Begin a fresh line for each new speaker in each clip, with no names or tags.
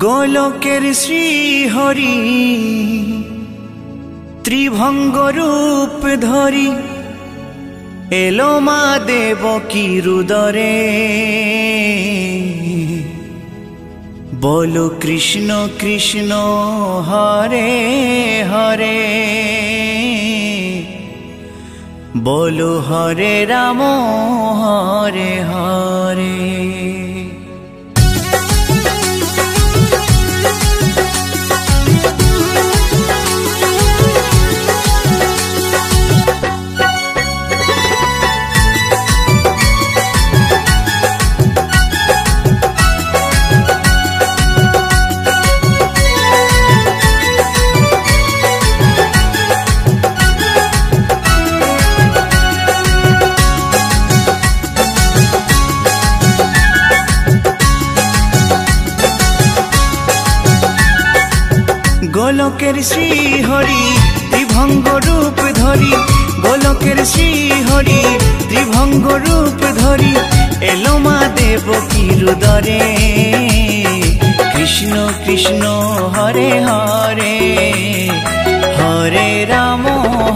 গোলকের শ্রীহরি ত্রিভঙ্গ রূপ ধরি এলো মা দেবকীর উদরে। বলো কৃষ্ণ কৃষ্ণ হরে হরে, বলো হরে রাম হরে হরে। গোলকের শ্রীহরি ত্রিভঙ্গ রূপ ধরি, গোলকের শ্রীহরি ত্রিভঙ্গ রূপ ধরি এলো মা দেবকীর উদরে। কৃষ্ণ কৃষ্ণ হরে হরে, হরে রাম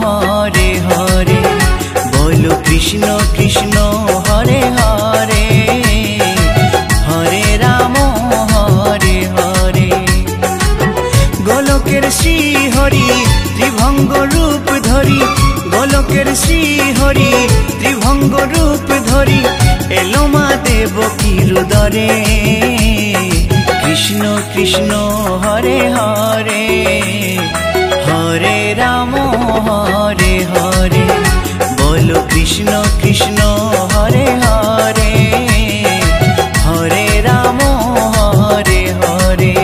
হরে হরে, বলো কৃষ্ণ কৃষ্ণ হরে হরে, হরে রাম হরে হরে। গোলকের শ্রীহরি ত্রিভঙ্গ রূপ ধরি, গোলকের শ্রীহরি ত্রিভঙ্গ রূপ ধরি এলো মা দেবকীর উদরে। কৃষ্ণ কৃষ্ণ হরে হরে, হরে রাম হরে হরে, বলো কৃষ্ণ কৃষ্ণ হরে হরে, হরে রাম হরে হরে।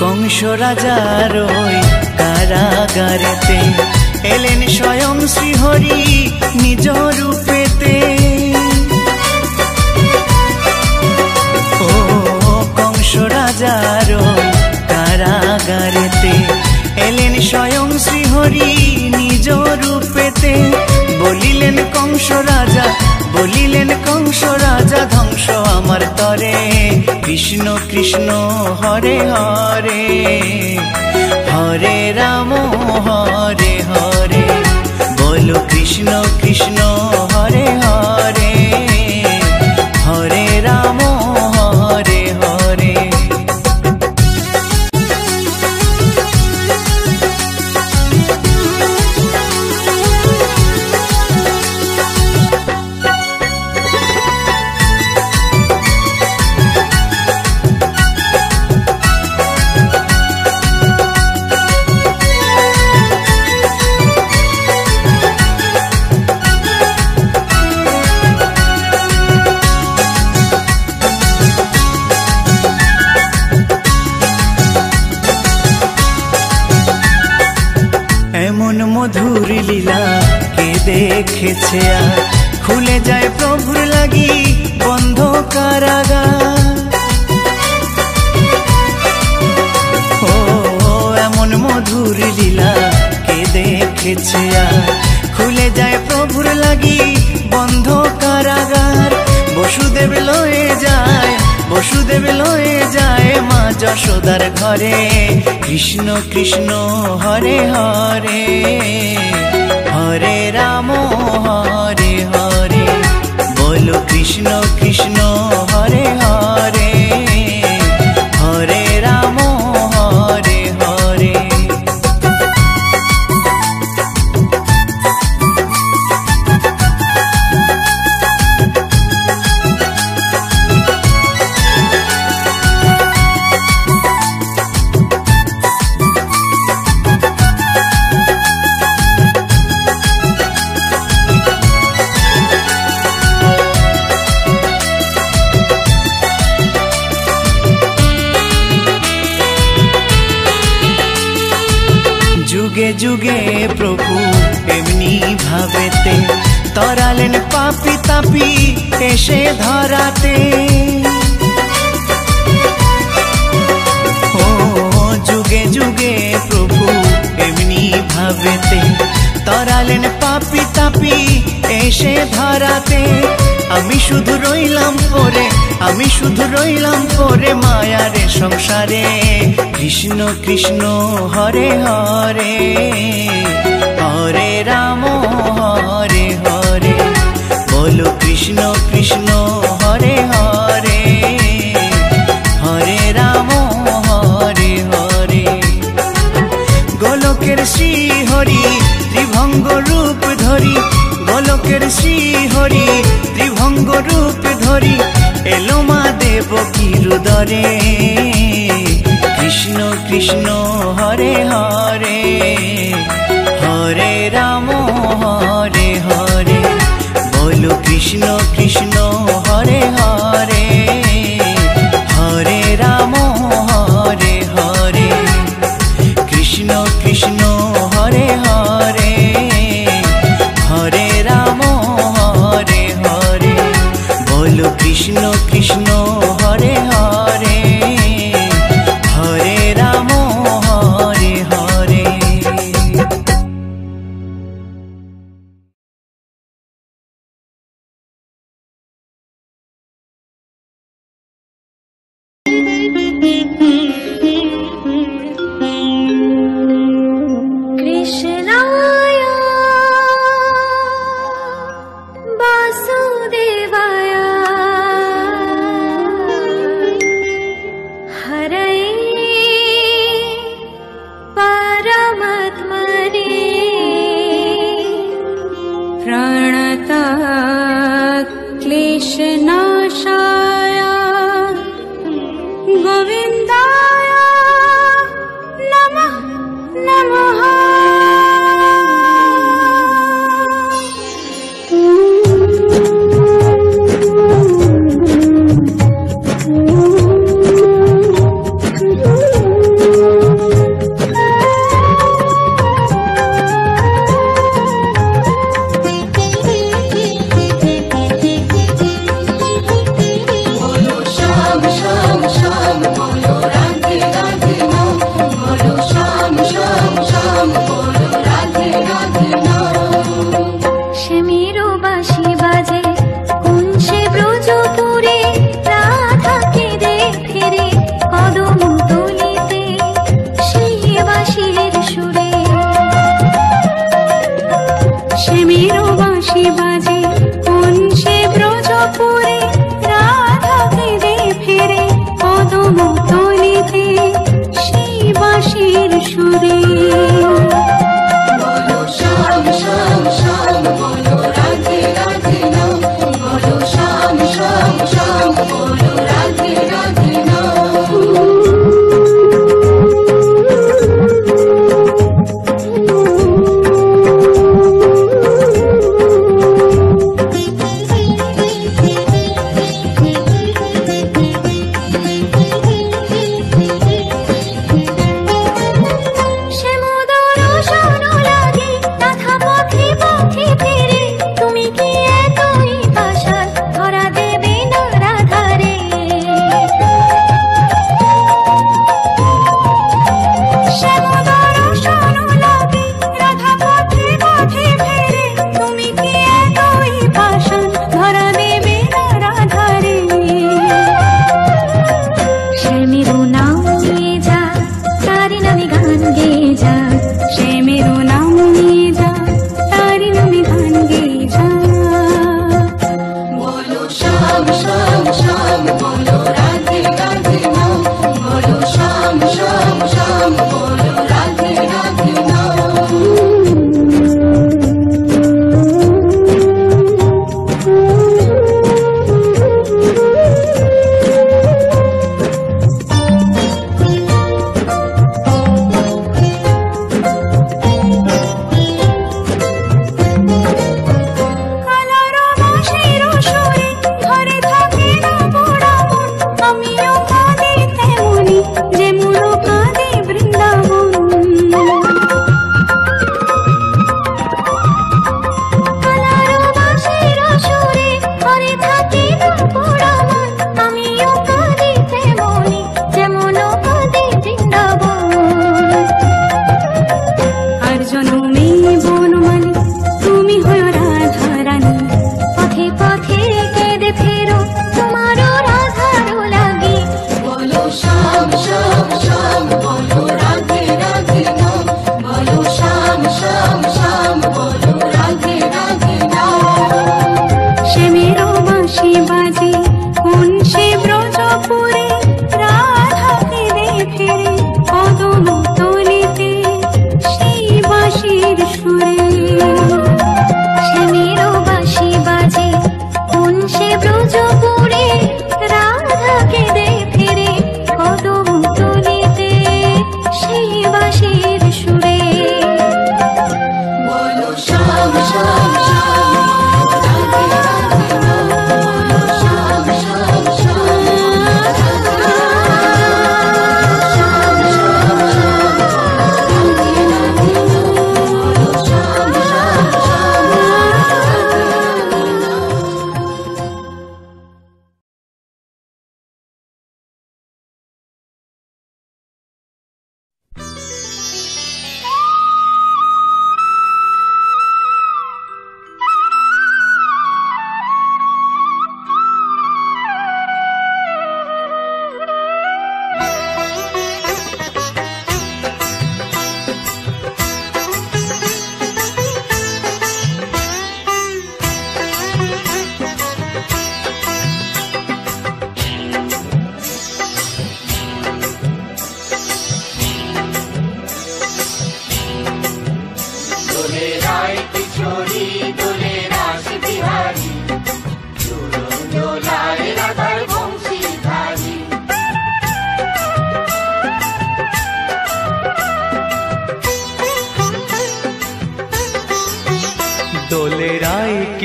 কংস রাজার ওই কারাগারেতে এলেন স্বয়ং শ্রীহরি নিজ রূপেতে। ও কংস রাজার ওই কারাগারেতে এলেন স্বয়ং শ্রীহরি নিজ রূপেতে। বলিলেন কংস রাজা, বলিলেন কংস রাজা, ধ্বংস আমার তরে। কৃষ্ণ কৃষ্ণ হরে হরে, হরে রাম হরে হরে, বলো কৃষ্ণ কৃষ্ণ হরে হরে, হরে রাম হরে হরে। এমন মধুর লীলা কে দেখেছে আর, খুলে যায় প্রভুর লাগি বন্ধ কারাগার। ও এমন মধুর লীলা কে দেখেছে আর, খুলে যায় প্রভুর লাগি বন্ধ কারাগার। বসুদেব লয়ে যায়, বসুদেব লয়ে যায় মা যশোদার ঘরে। কৃষ্ণ কৃষ্ণ হরে হরে, হরে রাম হরে হরে, বলো কৃষ্ণ কৃষ্ণ হরে হরে, হরে রাম হরে হরে। যুগে যুগে প্রভু এমনি ভাবেতে তরালেন পাপি তাপি এসে ধরাতে। ও যুগে যুগে প্রভু এমনি ভাবেতে তরালেন পাপি তাপি এসে ধরাতে। আমি শুধু রইলাম পরে, আমি শুধু রইলাম পরে মায়ারে সংসারে। কৃষ্ণ কৃষ্ণ হরে হরে, হরে রাম হরে হরে। বলো কৃষ্ণ কৃষ্ণ হরে হরে, হরে রাম হরে হরে। গোলকের শ্রী হরি ত্রিভঙ্গ রূপ ধরি, গোলকের শ্রী হরি ত্রিভঙ্গ রূপ ধরি এলো মা দেবকীর উদরে। কৃষ্ণ কৃষ্ণ হরে হরে, হরে রাম হরে হরে। বলো কৃষ্ণ কৃষ্ণ হরে হরে, হরে রাম হরে হরে। কৃষ্ণ কৃষ্ণ হরে হরে, হরে রাম হরে হরে। বলো কৃষ্ণ কৃষ্ণ হরে হরে, হরে রাম হরে হরে।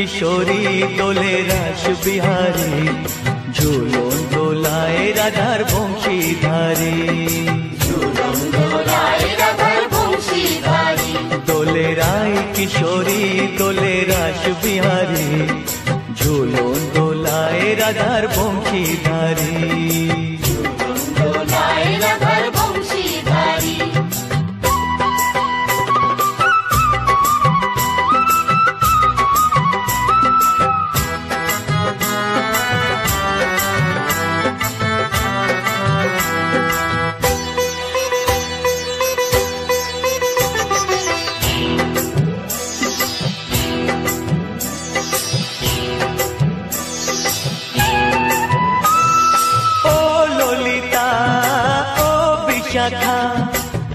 किशोरी दोले रास बिहारी झूलन दोलाए राधार बंशीधारी दोले राय किशोरी दोले रास बिहारी झूलन दोलाए राधार बंशीधारी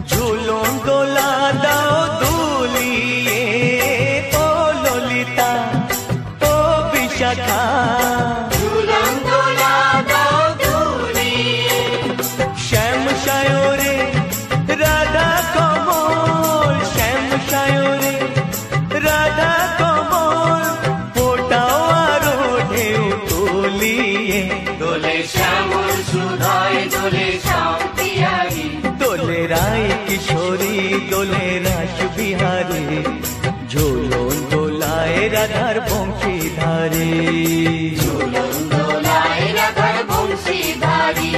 झूलन दोला दाओ दुलिए ओ ललिता ओ विशाखा झूलन दोला दाओ दुलिए श्याम सायोरे राधा कमल श्याम सायोरे राधा कमल फोटाओ आरो ढेउ तुलिए दोले श्यामल सुधाय दोले श्याम दोले राय किशोरी दोले रास बिहारी झूलन दोलाए राधार बंशीधारी झूलन दोलाए राधार बंशीधारी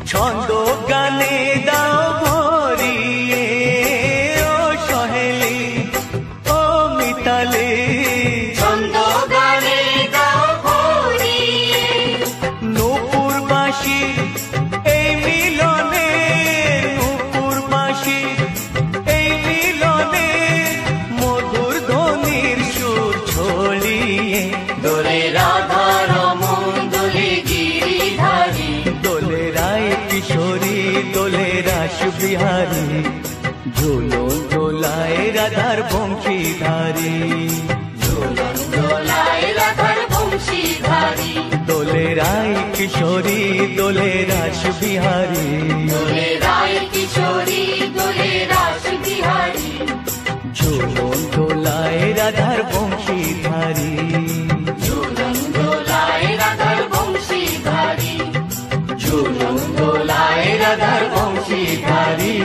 छंदो गाने दाओ भरिए ओ सहेली ओ मिताली छंदो गाने दाओ भरिए नूपुरबासी এই মিলনে নূপুরবাসী এই মিলনে মধুর ধ্বনির সুর ছড়িয়ে দোলে রাধা রমন দোলে গিরিধারী दोले राय किशोरी दोले रास बिहारी झूलन दोलाए राधार बंशीधारी झूलन दोलाए राधार बंशीधारी दोले राय किशोरी दोले रास बिहारी दोले राय किशोरी दोले रास बिहारी झूलन दोलाए राधार बंशीधारी झूलन दोलाए राधार बंशीधारी झूलन दोलाए राधार बंशीधारी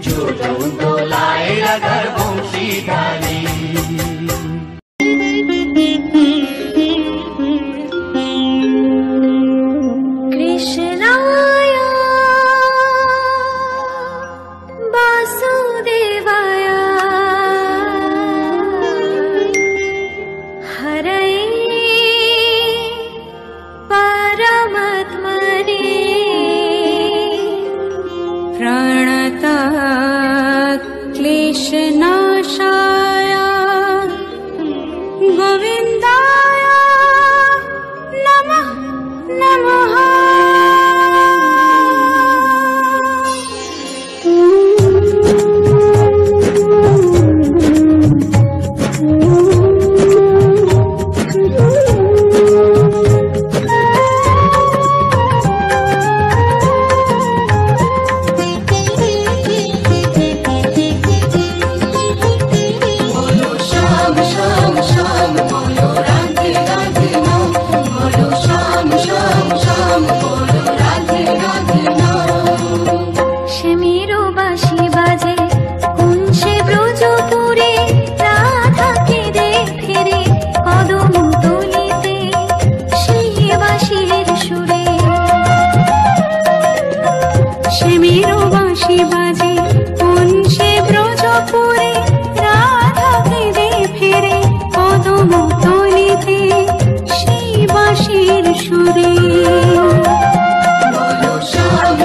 झूलन दोलाए राधार बंशीधारी
कृष्णाय वासुदेवाय हरये परमात्मने प्रणतः क्लेशनाशाय गोविन्दाय नमः नमः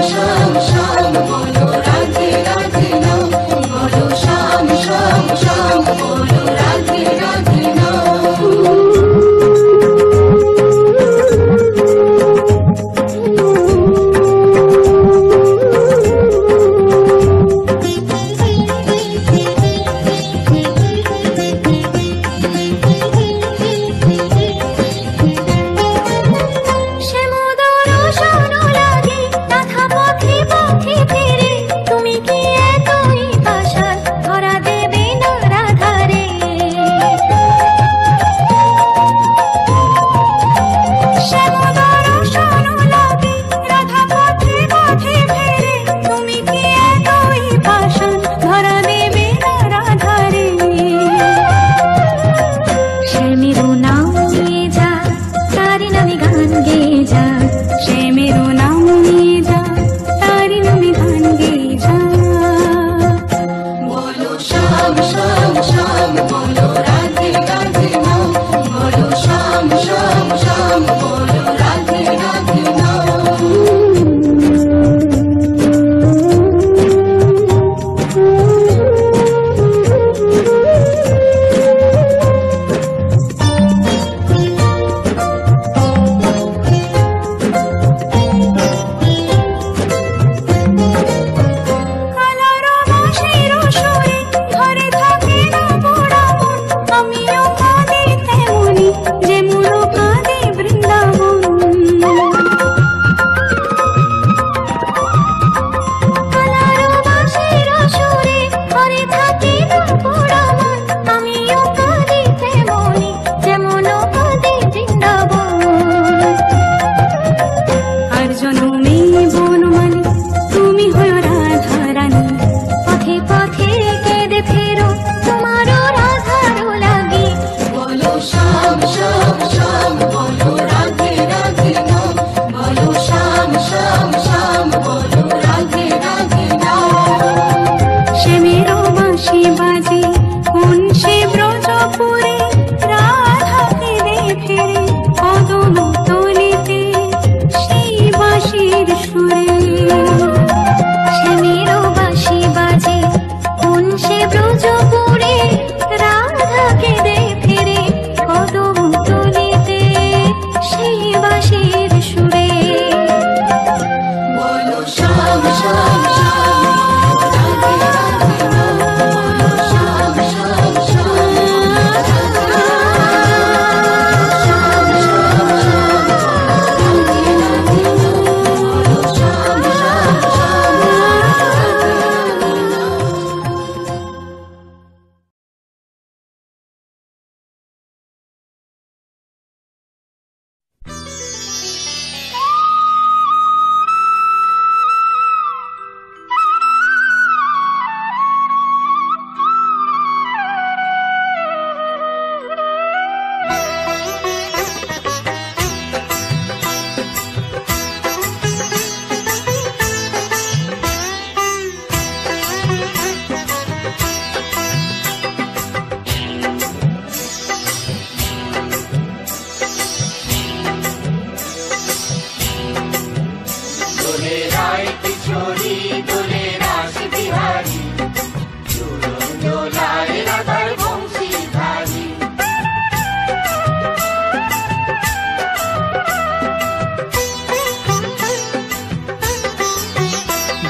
श्याम श्याम बोलो राधे राधे नाम बोलो श्याम श्याम
নামে গান গেয়ে যা, শ্যামেরও নাম নিয়ে যা, তারি নামে গান গেয়ে যা। বলো শ্যাম শ্যাম শ্যাম, বলো রাধে রাধে নাম, বলো শ্যাম শ্যাম শ্যাম, বলো রাধে রাধে নাম।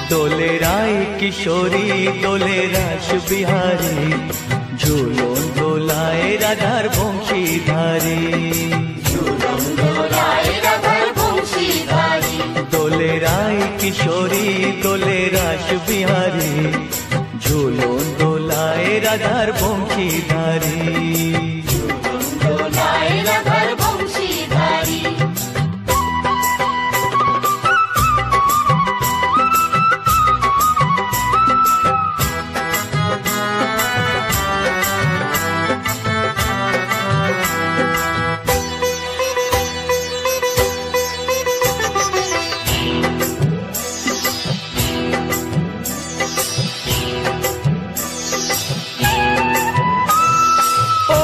দোলে রায় কিশোরী দোলে রাস বিহারী, ঝুলন দোলায় রাধার বংশীধারী। দোলে রায় কিশোরী দোলে রাস বিহারী, ঝুলন দোলায় রাধার বংশীধারী। ও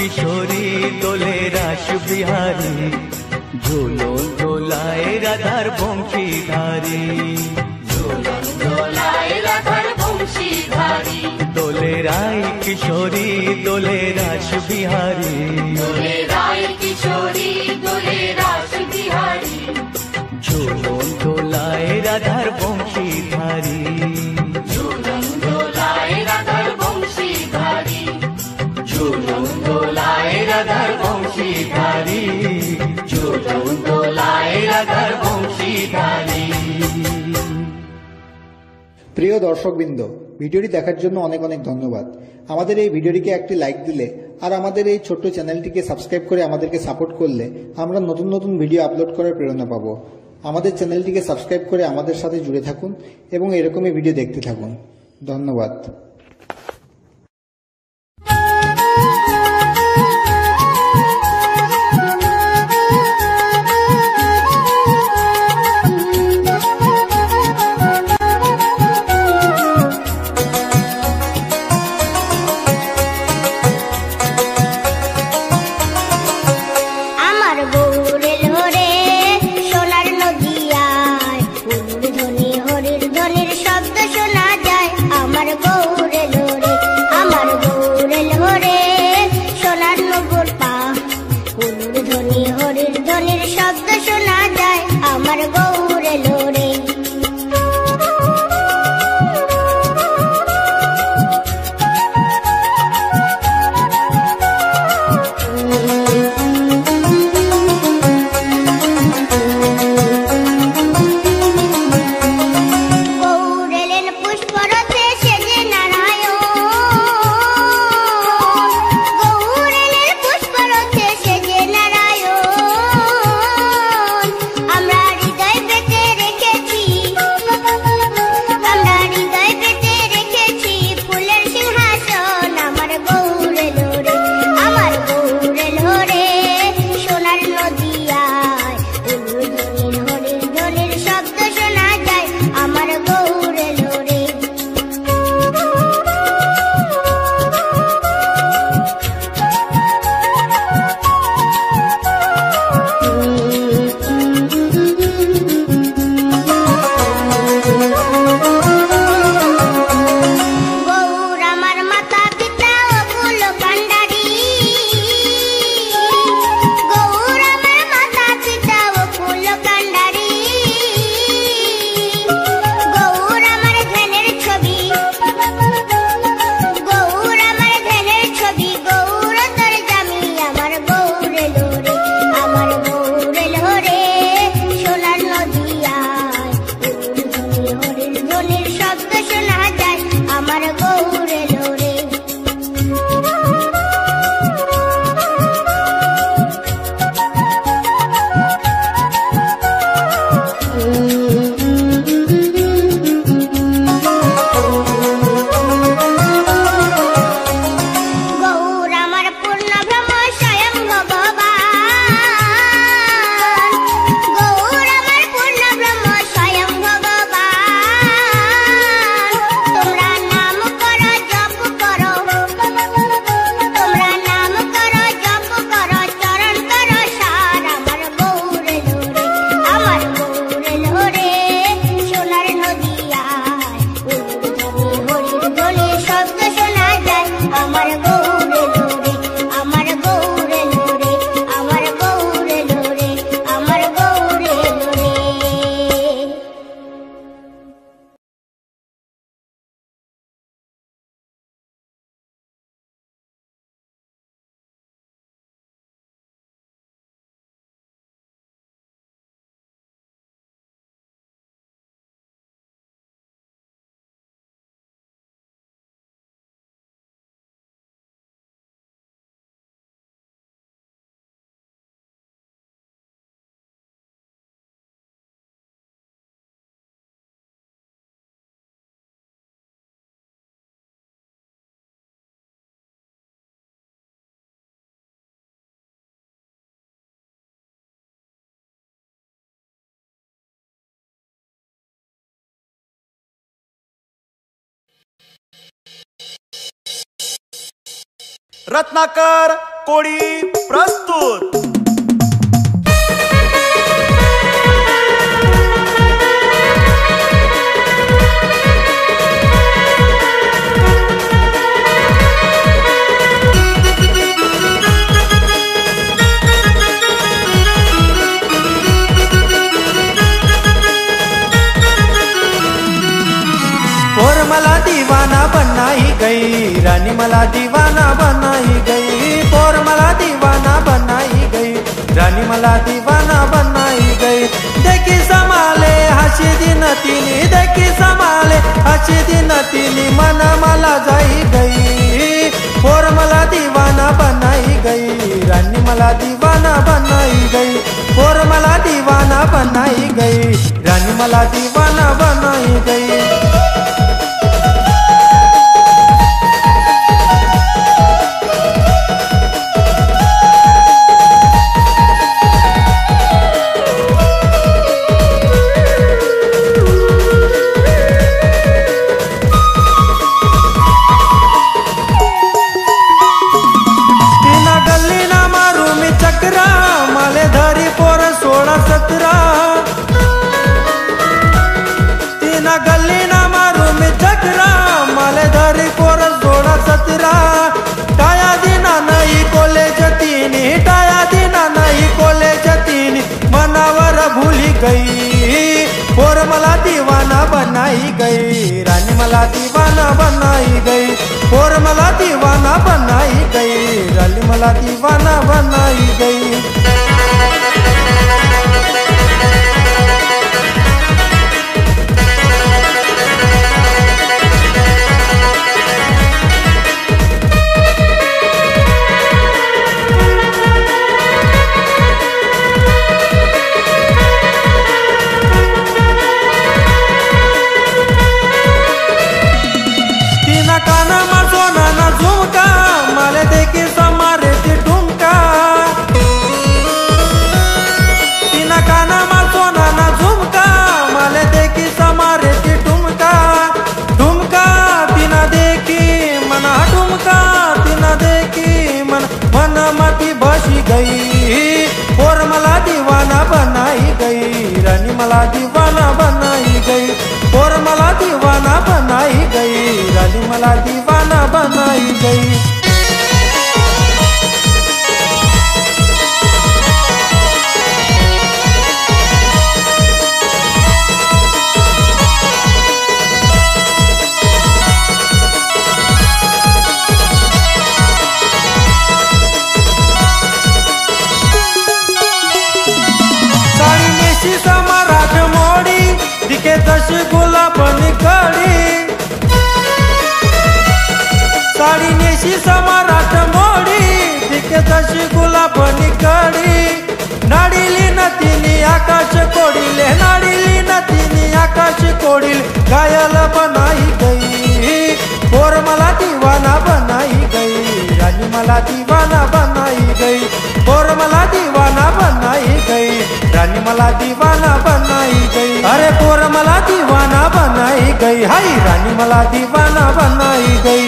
কিশোরী দোলে রাস বিহারী, ঝুলন দোলায় রাধার বংশীধারী।
ঝুলন দোলায় রাধার বংশীধারী,
দোলে রায় কিশোরী দোলে রাস বিহারী,
দোলে রায় কিশোরী দোলে রাস বিহারী।
ঝুলন দোলায় রাধার বংশীধারী,
ঝুলন দোলায় রাধার বংশীধারী,
ঝুলন দোলায় রাধার বংশীধারী, ঝুলন দোলায় রাধার বংশীধারী।
প্রিয় দর্শকবৃন্দ, ভিডিওটি দেখার জন্য অনেক অনেক ধন্যবাদ। আমাদের এই ভিডিওটিকে একটি লাইক দিলে আর আমাদের এই ছোট্ট চ্যানেলটিকে সাবস্ক্রাইব করে আমাদেরকে সাপোর্ট করলে আমরা নতুন নতুন ভিডিও আপলোড করার প্রেরণা পাবো। আমাদের চ্যানেলটিকে সাবস্ক্রাইব করে আমাদের সাথে জুড়ে থাকুন এবং এরকমই ভিডিও দেখতে থাকুন। ধন্যবাদ।
रत्नाकर कोळी प्रस्तुत।
और मला दीवाना बनाई गई, रानी मला दीवाना बनाई गई। और मला दीवाना बनाई गई, रानी मला दीवाना बनाई गई। देखी समाले हसी दिन तिनी, देखी समाले हसी दिन तिनी, मन मला जाई गई। और मला दीवाना बनाई गई, रानी मला दीवाना बनाई गई। और मला दीवाना बनाई गई, रानी मला दीवाना बनाई गई। गई और मला दीवाना बनाई गई, रानी मला दीवाना बनाई गई। और मला दीवाना बनाई गई, रानी मला दीवाना बनाई गई। गई और मला दीवाना बनाई गई, रानी मला दीवाना बनाई गई। और मला दीवाना बनाई गई, रानी मला दीवाना बनाई गई। तशी गुलाबनी कडी साडी नेशी समाराट मोडी, दिके तशी गुलाबनी कडी। नाडिली नतीनी आकाश कोडिले, नाडिली नतीनी आकाश कोडिल, घायल बनाई गई। और मला दीवाना बनाई गई, रानी मला दीवाना बनाई गई। और मला दीवाना बनाई गई, रानी मला दीवाना बनाई गई। अरे पोर मला दीवाना बनाई गई, हाय रानी मला दीवाना बनाई गई।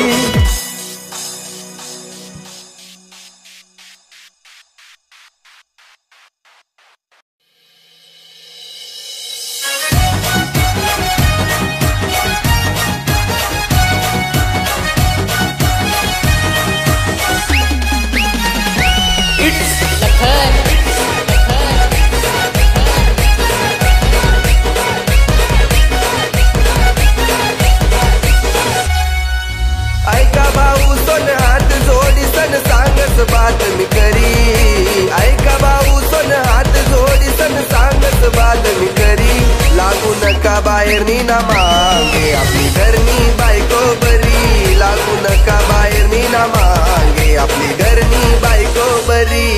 बातमी करी ऐका भाऊ सोन हात जोडी सन सांगत बातमी करी लागू नका बाहेर नी ना मागे आपली घरनी बायको बरी लागू नका बाहेर नी ना मागे आपली घरनी बायको बरी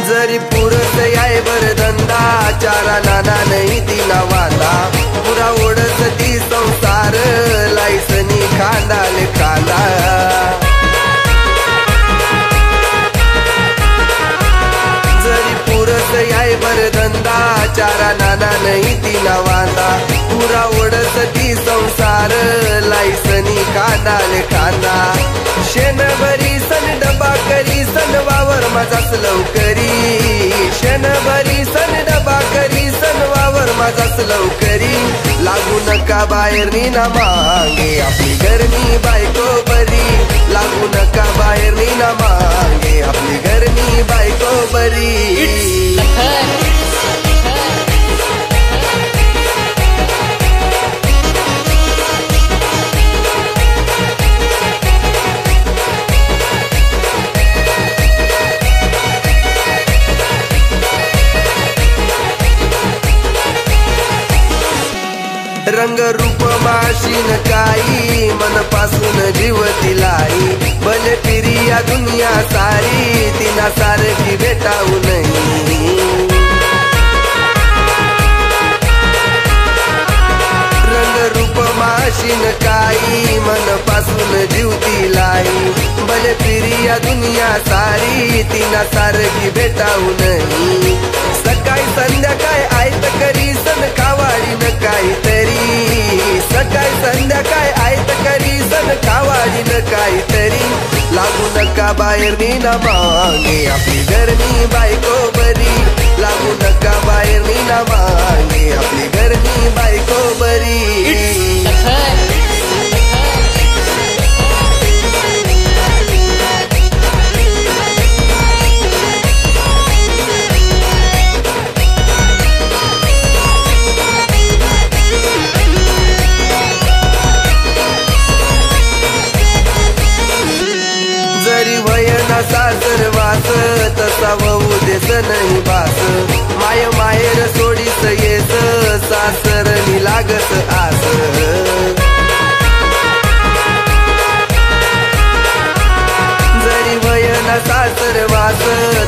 जरी पुरत याय बर धंदा चारा नाना नाही दिला वादा पुरा ओढत ती संसार लायसनी खा बाहेर नी ना मागे आपली घरनी बायको बरी लागू नका बाहेर नी ना मागे आपली घरनी बायको बरी रंग रूप माशीन काही मनपासून जीव तिलाई भले पिरिया दुनिया सारी तिना सारखी भेटाऊ नाही रंग रूप माशीन काही मनपासून जीव तिलाई भले पिरिया दुनिया सारी तिना सारखी भेटाऊ नाही सकाळी संध्याकाळी आयत करी सण कावाडी न काहीतरी सकाळी संध्याकाळी आयत करी सण कावाडी न काहीतरी लागू नका बाहेर नी ना मागे आपली घरनी बायको बरी लागू नका बाहेर नी ना मागे आपली घरनी बायको बरी जरी वयना सासरवास तसा वहू देस नाही बास माय माहेर सोडीस येस सासरनी लागस आस जरी वयना सासरवास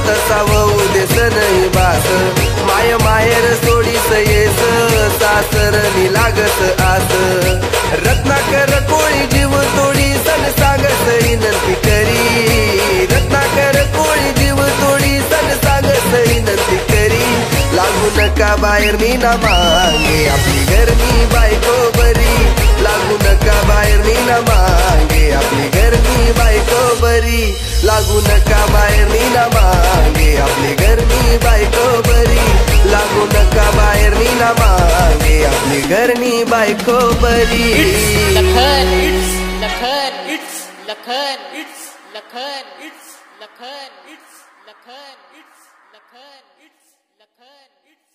तसा वहू देस नाही बास माय माहेर सोडीस येस सासरनी लागस आस रत्नाकर कोळी जीव तोडी सण सांगस विनंती करी रत्नाकर कोळी जीव तोडी सण सांगस विनंती करी लागू नका बाहेर नी ना मागे आपली घरनी बायको बरी लागू नका बाहेर नी ना मागे आपली घरनी बायको बरी लागू नका बाहेर नी ना मागे आपली घरनी बायको बरी लागू नका बाहेर नी ना मागे आपली घरनी बायको बरी
Lakhan it's Lakhan it's Lakhan it's Lakhan it's Lakhan it's Lakhan it's Lakhan it's Lakhan it's